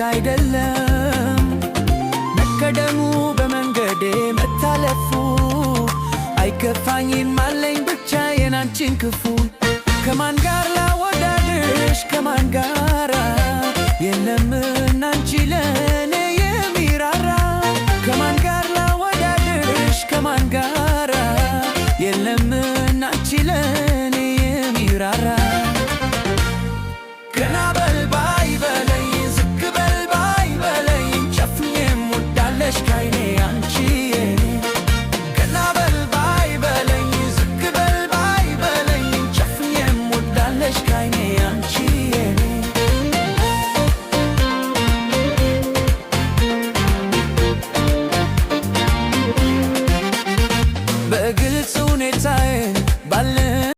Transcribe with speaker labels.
Speaker 1: አይደለም መቀደሙ በመንገዴ መታለፉ አይከፋኝም አለኝ ብቻዬን አንቺን ክፉ ከማን ጋር ላወዳድርሽ ከማን ጋር የለምና አንቺ ለኔ የሚራራ ከማን ጋር ላወዳድርሽ ከማን ጋር የለምና አንቺ ለኔ የሚራራ